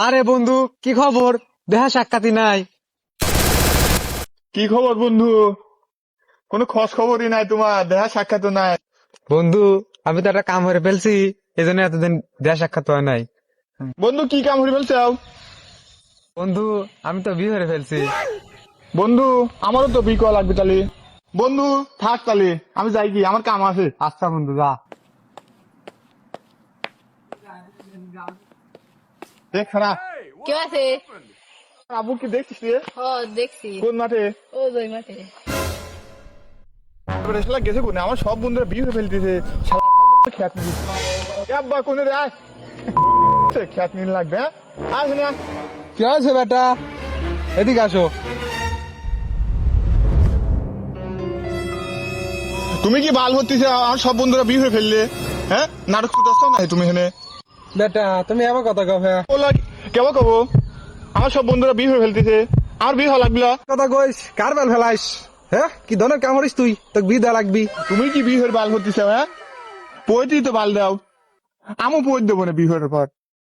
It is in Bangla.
আরে বন্ধু, কি খবর? দেখা সাক্ষাৎই নাই। কি খবর বন্ধু? কোনো খোঁজ খবরই নাই, তোমার দেখা সাক্ষাৎ নাই। বন্ধু, আমি তো একটা কাম করে ফেলছি, এই জন্য এতদিন দেখা সাক্ষাৎ হয় নাই। বন্ধু কি কাম করে ফেলছাও? বন্ধু, আমি তো বিয়ে করে ফেলছি। বন্ধু আমারও তো বিয়ে করা লাগবে তাহলে। বন্ধু থাক তাহলে, আমি যাই, কি আমার কাম আছে। আচ্ছা বন্ধু, যা। দেখ না, কে আছে? আবু কি দেখছিস রে? ও দেখছি। কোন মাঠে? ও ওই মাঠে। এবারে শালা গেছে কোনে? আমার সব বন্ধুরা বিয়ে করে ফেলতেছে। শালা খ্যাত নিবি। এ আব্বা কোনে রে? আয় খ্যাত নিন লাগবে। হ্যাঁ আয় না, কি হয়েছে বেটা? এদিকে আসো। তুমি কি বাল হতেছে? আমার সব বন্ধুরা বিয়ে করে ফেললে। হ্যাঁ নাটক শুনতে না তুমি এখানে? বেটা, তুমি এবার কথা কও। হ্যাঁ, বললা কেমন কব? আমার সব বন্ধুরা বিয়ে করে ফেলতেছে, আমার বিয়ে হওয়া লাগবে না। কথা কইস, কার বেল ফেলাইস? হ্যাঁ, কি ধরনের কাম করিস তুই? তোকে বিয়ে দেওয়া লাগবি। তুমি কি বিয়ে হয়ে বাল হতেছে? হ্যাঁ পয়েতেই তো বাল দাও, আমও পয়েত দেবো না বিয়ে হওয়ার পর।